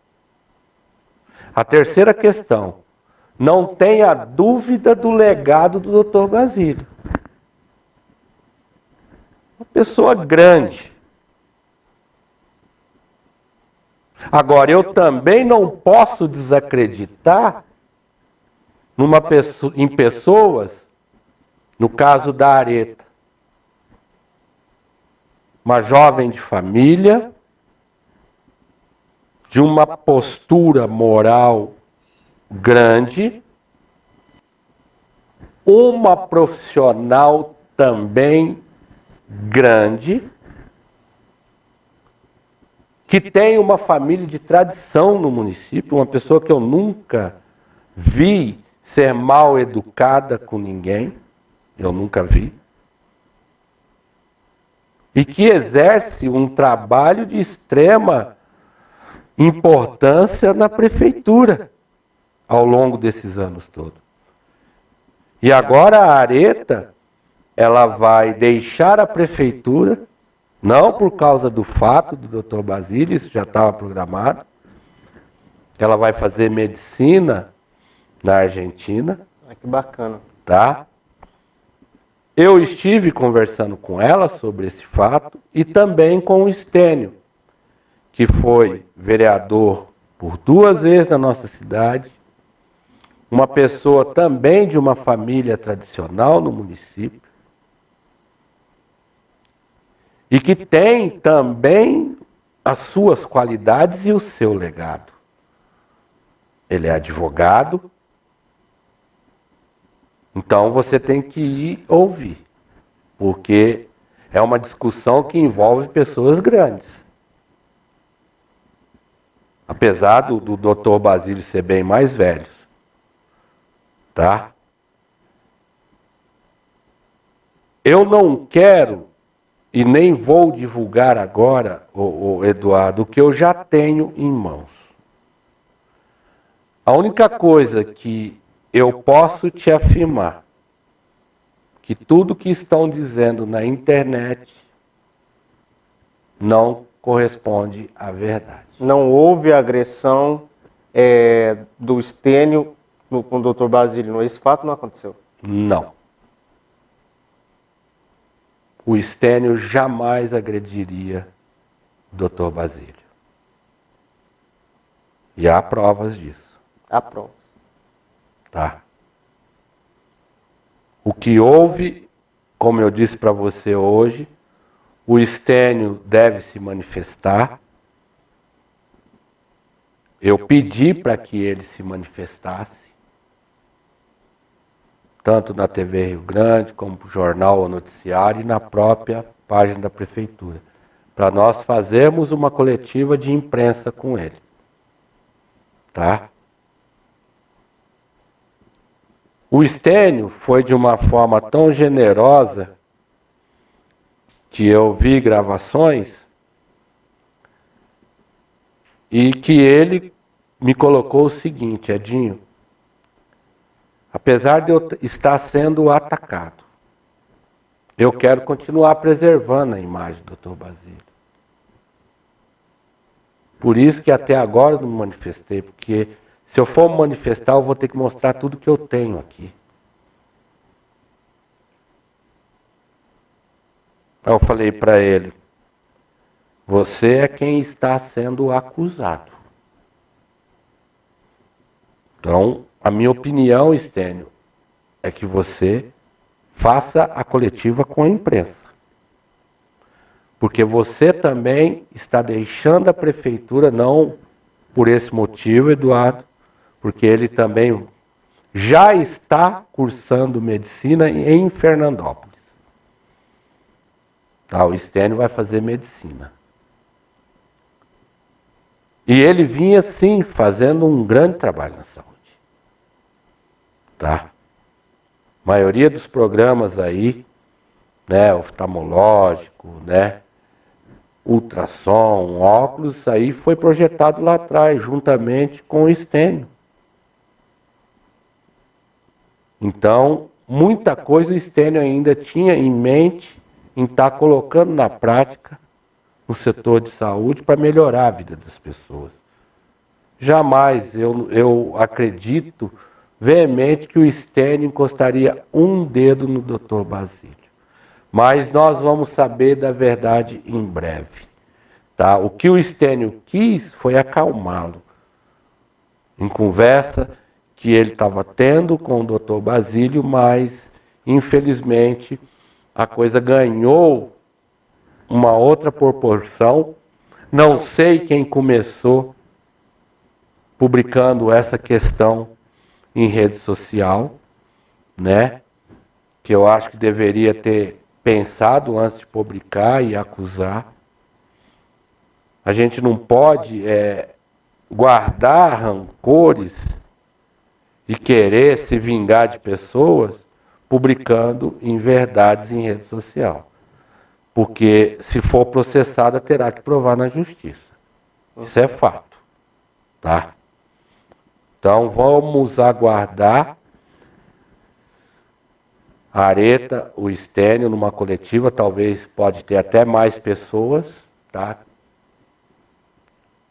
[SPEAKER 2] A terceira questão. Não tenha dúvida do legado do Dr. Basílio. Uma pessoa grande. Agora, eu também não posso desacreditar em pessoas, no caso da Areta, uma jovem de família, de uma postura moral grande, uma profissional também grande, que tem uma família de tradição no município, uma pessoa que eu nunca vi ser mal educada com ninguém, eu nunca vi, e que exerce um trabalho de extrema importância na prefeitura ao longo desses anos todos. E agora a Areta, ela vai deixar a prefeitura, não por causa do fato do Dr. Basílio, isso já estava programado. Ela vai fazer medicina na Argentina.
[SPEAKER 1] Que bacana.
[SPEAKER 2] Tá? Eu estive conversando com ela sobre esse fato e também com o Estênio, que foi vereador por 2 vezes na nossa cidade, uma pessoa também de uma família tradicional no município, e que tem também as suas qualidades e o seu legado. Ele é advogado, então você tem que ir ouvir, porque É uma discussão que envolve pessoas grandes. Apesar do Dr. Basílio ser bem mais velho. Tá? Eu não quero e nem vou divulgar agora, Eduardo, o que eu já tenho em mãos. A única coisa que eu posso te afirmar, que tudo que estão dizendo na internet não corresponde à verdade.
[SPEAKER 1] Não houve agressão do Estênio com o Dr. Basílio. Esse fato não aconteceu?
[SPEAKER 2] Não. O Estênio jamais agrediria o Dr. Basílio. E há provas disso.
[SPEAKER 1] Há provas.
[SPEAKER 2] Tá? O que houve, como eu disse para você hoje, o Estênio deve se manifestar. Eu pedi para que ele se manifestasse, tanto na TV Rio Grande, como no jornal ou noticiário e na própria página da prefeitura, para nós fazermos uma coletiva de imprensa com ele. Tá? O Estênio foi de uma forma tão generosa que eu vi gravações e que ele me colocou o seguinte: Edinho, apesar de eu estar sendo atacado, eu quero continuar preservando a imagem do Dr. Basílio. Por isso que até agora eu não me manifestei, porque se eu for me manifestar, eu vou ter que mostrar tudo que eu tenho aqui. Eu falei para ele: você é quem está sendo acusado. Então, a minha opinião, Estênio, é que você faça a coletiva com a imprensa. Porque você também está deixando a prefeitura, não por esse motivo, Eduardo, porque ele também já está cursando medicina em Fernandópolis. Tá, o Estênio vai fazer medicina. E ele vinha, sim, fazendo um grande trabalho na saúde. Tá? A maioria dos programas aí, né, oftalmológico, né, ultrassom, óculos, isso aí foi projetado lá atrás, juntamente com o Estênio. Então, muita coisa o Estênio ainda tinha em mente em estar colocando na prática no setor de saúde para melhorar a vida das pessoas. Jamais eu acredito veemente que o Estênio encostaria um dedo no Dr. Basílio. Mas nós vamos saber da verdade em breve. Tá? O que o Estênio quis foi acalmá-lo. Em conversa que ele estava tendo com o Dr. Basílio, mas, infelizmente, a coisa ganhou uma outra proporção. Não sei quem começou publicando essa questão em rede social, né? Que eu acho que deveria ter pensado antes de publicar e acusar. A gente não pode guardar rancores e querer se vingar de pessoas publicando inverdades em rede social. Porque se for processada, terá que provar na justiça. Isso é fato. Tá? Então vamos aguardar a Areta, o Estênio, numa coletiva, talvez pode ter até mais pessoas, tá?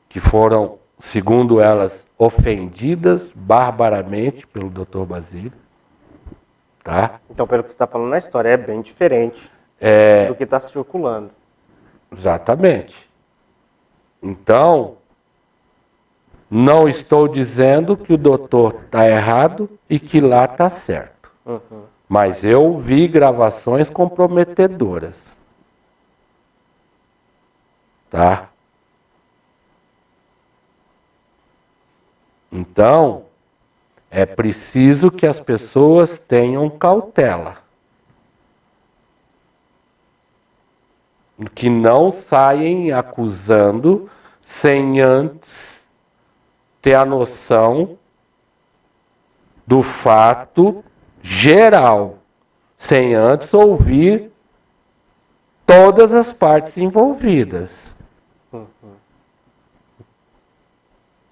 [SPEAKER 2] Que foram, segundo elas, ofendidas barbaramente pelo Dr. Basílio. Tá?
[SPEAKER 1] Então, pelo que você está falando na história, é bem diferente do que está circulando.
[SPEAKER 2] Exatamente. Então, não estou dizendo que o doutor está errado e que lá está certo.
[SPEAKER 1] Uhum.
[SPEAKER 2] Mas eu vi gravações comprometedoras. Tá? Então, é preciso que as pessoas tenham cautela. que não saem acusando sem antes ter a noção do fato geral, sem antes ouvir todas as partes envolvidas.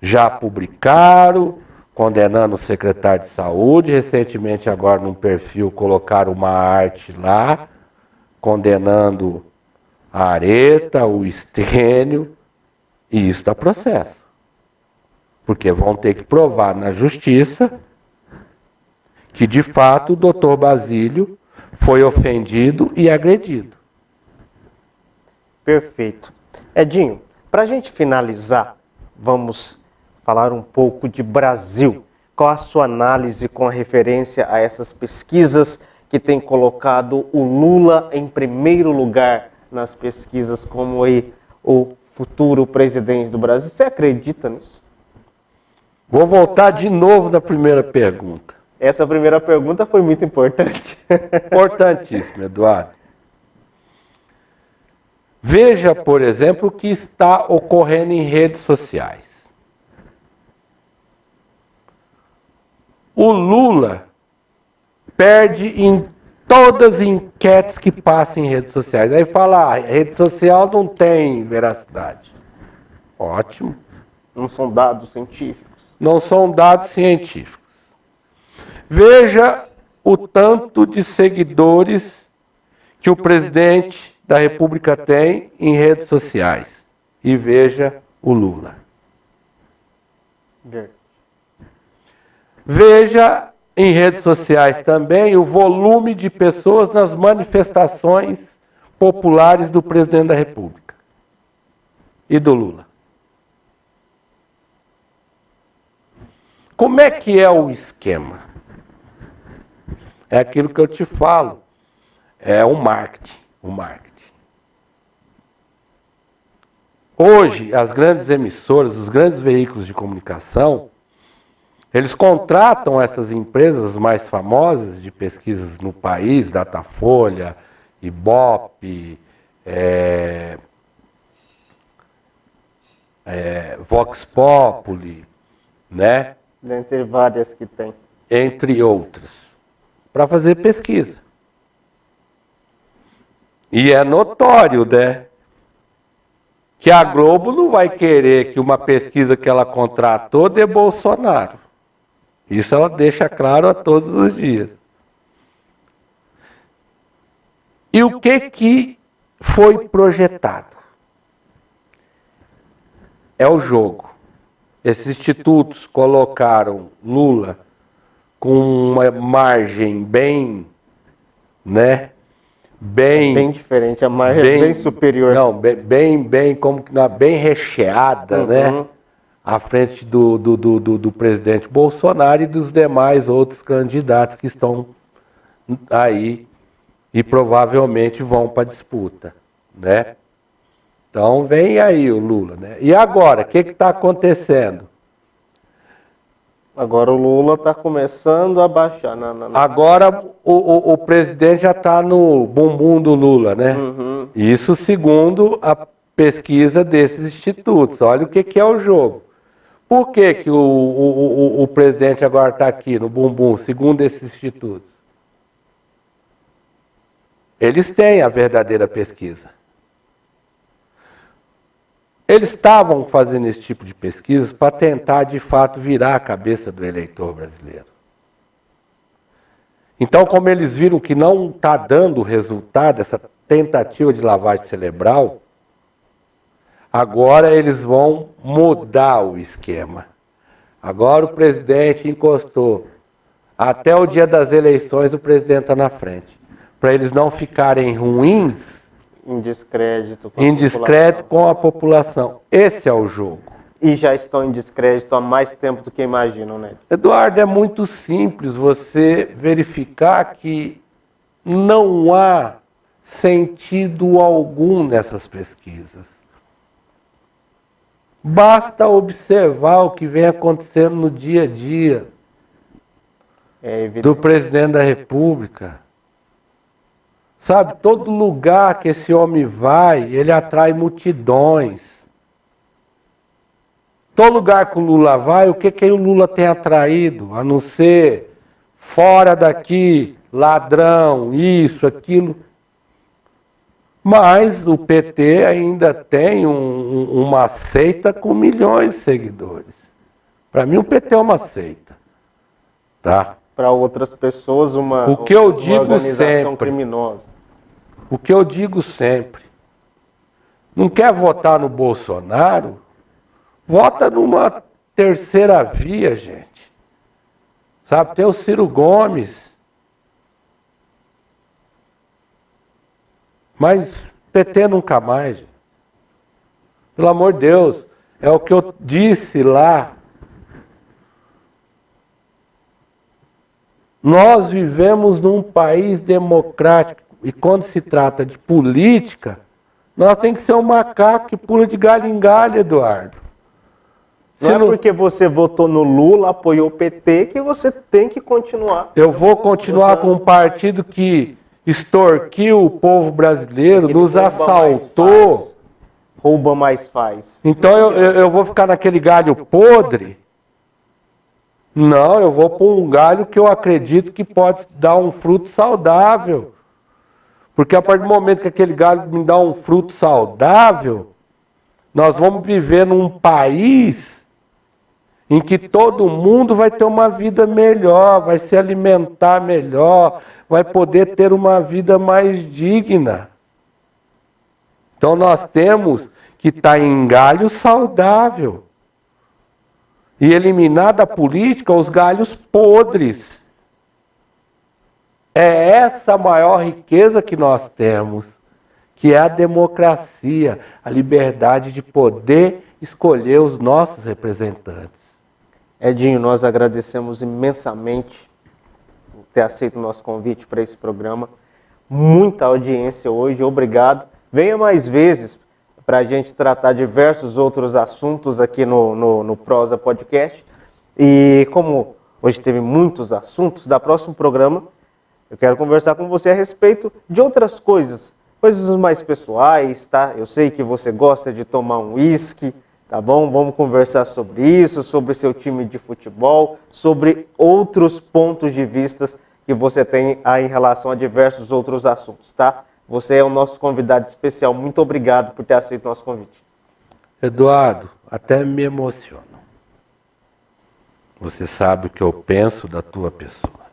[SPEAKER 2] Já publicaram, condenando o secretário de saúde, recentemente agora num perfil colocaram uma arte lá, condenando a Areta, o Estênio, e isso dá processo. Porque vão ter que provar na justiça que de fato o doutor Basílio foi ofendido e agredido.
[SPEAKER 1] Perfeito. Edinho, para a gente finalizar, vamos falar um pouco de Brasil. Qual a sua análise com a referência a essas pesquisas que têm colocado o Lula em primeiro lugar nas pesquisas como aí o futuro presidente do Brasil? Você acredita nisso?
[SPEAKER 2] Vou voltar de novo na primeira pergunta.
[SPEAKER 1] Essa primeira pergunta foi muito importante.
[SPEAKER 2] Importantíssimo, Eduardo. Veja, por exemplo, o que está ocorrendo em redes sociais. O Lula perde em todas as enquetes que passam em redes sociais. Aí fala, rede social não tem veracidade. Ótimo.
[SPEAKER 1] Não são dados científicos.
[SPEAKER 2] Não são dados científicos. Veja o tanto de seguidores que o presidente da República tem em redes sociais. E veja o Lula. Veja em redes sociais também o volume de pessoas nas manifestações populares do presidente da República e do Lula. Como é que é o esquema? É aquilo que eu te falo. É o marketing. O marketing. Hoje, as grandes emissoras, os grandes veículos de comunicação, eles contratam essas empresas mais famosas de pesquisas no país, Datafolha, Ibope, Vox Populi, né?
[SPEAKER 1] Dentre várias que tem.
[SPEAKER 2] Entre outras, para fazer pesquisa. E é notório, né? Que a Globo não vai querer que uma pesquisa que ela contratou dê Bolsonaro. Isso ela deixa claro a todos os dias. E o que foi projetado? É o jogo. Esses institutos colocaram Lula com uma margem bem, né?
[SPEAKER 1] Bem diferente, a margem é bem superior.
[SPEAKER 2] Não, bem recheada, né? À frente do presidente Bolsonaro e dos demais outros candidatos que estão aí e provavelmente vão para a disputa, né? Então vem aí o Lula, né? E agora, o que está acontecendo?
[SPEAKER 1] Agora o Lula está começando a baixar.
[SPEAKER 2] Agora o presidente já está no bumbum do Lula, né? Isso segundo a pesquisa desses institutos. Olha o que é o jogo. Por que o presidente agora está aqui no bumbum, segundo esses institutos? Eles têm a verdadeira pesquisa. Eles estavam fazendo esse tipo de pesquisas para tentar, de fato, virar a cabeça do eleitor brasileiro. Então, como eles viram que não está dando resultado essa tentativa de lavagem cerebral, agora eles vão mudar o esquema. Agora o presidente encostou. Até o dia das eleições o presidente está na frente. Para eles não ficarem ruins,
[SPEAKER 1] em descrédito
[SPEAKER 2] com a população. Esse é o jogo.
[SPEAKER 1] E já estão em descrédito há mais tempo do que imaginam, né?
[SPEAKER 2] Eduardo, é muito simples você verificar que não há sentido algum nessas pesquisas. Basta observar o que vem acontecendo no dia a dia do presidente da República. Sabe, todo lugar que esse homem vai, ele atrai multidões. Todo lugar que o Lula vai, o que o Lula tem atraído? A não ser fora daqui, ladrão, isso, aquilo. Mas o PT ainda tem uma seita com milhões de seguidores. Para mim o PT é uma seita. Tá?
[SPEAKER 1] Para outras pessoas, uma
[SPEAKER 2] organização
[SPEAKER 1] criminosa.
[SPEAKER 2] O que eu digo sempre, não quer votar no Bolsonaro? Vota numa terceira via, gente. Sabe, tem o Ciro Gomes. Mas PT nunca mais. Gente. Pelo amor de Deus, é o que eu disse lá. Nós vivemos num país democrático. E quando se trata de política, nós temos que ser um macaco que pula de galho em galho, Eduardo.
[SPEAKER 1] Não é porque você votou no Lula, apoiou o PT, que você tem que continuar.
[SPEAKER 2] Eu vou continuar com um partido que extorquiu o povo brasileiro, nos assaltou.
[SPEAKER 1] Rouba mais faz.
[SPEAKER 2] Então eu vou ficar naquele galho podre? Não, eu vou pôr um galho que eu acredito que pode dar um fruto saudável. Porque a partir do momento que aquele galho me dá um fruto saudável, nós vamos viver num país em que todo mundo vai ter uma vida melhor, vai se alimentar melhor, vai poder ter uma vida mais digna. Então nós temos que estar em galho saudável e eliminar da política os galhos podres. É essa a maior riqueza que nós temos, que é a democracia, a liberdade de poder escolher os nossos representantes.
[SPEAKER 1] Edinho, nós agradecemos imensamente por ter aceito o nosso convite para esse programa. Muita audiência hoje, obrigado. Venha mais vezes para a gente tratar diversos outros assuntos aqui no Prosa Podcast. E como hoje teve muitos assuntos, da próximo programa eu quero conversar com você a respeito de outras coisas mais pessoais, tá? Eu sei que você gosta de tomar um uísque, tá bom? Vamos conversar sobre isso, sobre seu time de futebol, sobre outros pontos de vista que você tem aí em relação a diversos outros assuntos, tá? Você é o nosso convidado especial. Muito obrigado por ter aceito o nosso convite.
[SPEAKER 2] Eduardo, até me emociono. Você sabe o que eu penso da tua pessoa.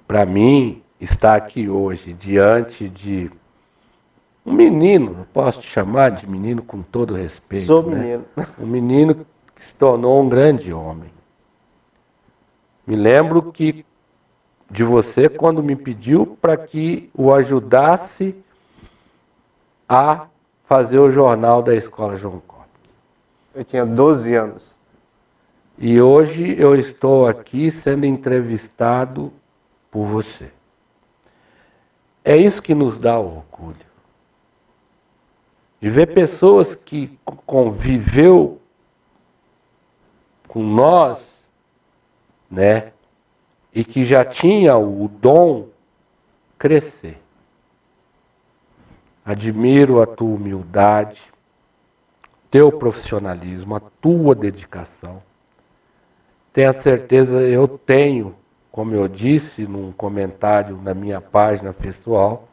[SPEAKER 2] Para mim, estar aqui hoje diante de um menino, não posso te chamar de menino com todo respeito.
[SPEAKER 1] Sou menino.
[SPEAKER 2] Né? Um menino que se tornou um grande homem. Me lembro de você quando me pediu para que o ajudasse a fazer o jornal da Escola João Coppola.
[SPEAKER 1] Eu tinha 12 anos.
[SPEAKER 2] E hoje eu estou aqui sendo entrevistado por você. É isso que nos dá orgulho. De ver pessoas que conviveu com nós, né? E que já tinha o dom crescer. Admiro a tua humildade, teu profissionalismo, a tua dedicação. Tenha certeza, eu tenho, como eu disse num comentário na minha página pessoal,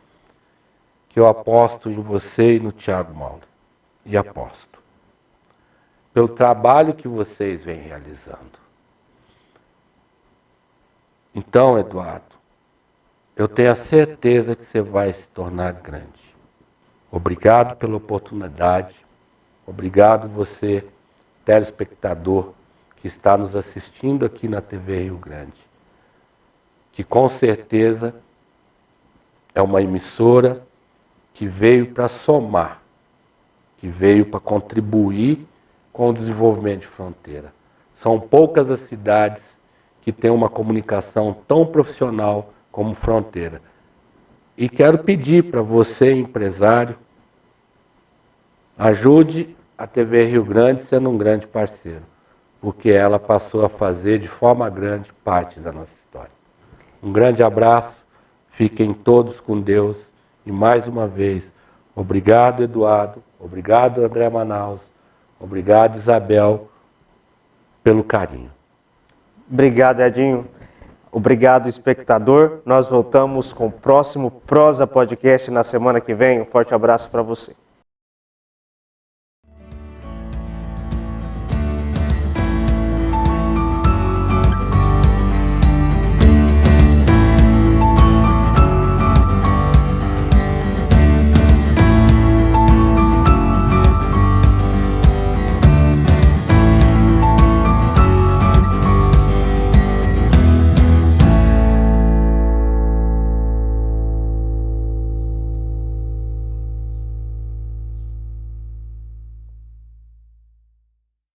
[SPEAKER 2] que eu aposto em você e no Thiago Mauro. E aposto. Pelo trabalho que vocês vêm realizando. Então, Eduardo, eu tenho a certeza que você vai se tornar grande. Obrigado pela oportunidade. Obrigado você, telespectador, que está nos assistindo aqui na TV Rio Grande. Que com certeza é uma emissora que veio para somar, que veio para contribuir com o desenvolvimento de Fronteira. São poucas as cidades que têm uma comunicação tão profissional como Fronteira. E quero pedir para você, empresário, ajude a TV Rio Grande sendo um grande parceiro, porque ela passou a fazer de forma grande parte da nossa história. Um grande abraço, Fiquem todos com Deus. E mais uma vez, obrigado, Eduardo. Obrigado, André Manaus. Obrigado, Isabel, pelo carinho.
[SPEAKER 1] Obrigado, Edinho. Obrigado, espectador. Nós voltamos com o próximo Prosa Podcast na semana que vem. Um forte abraço para você.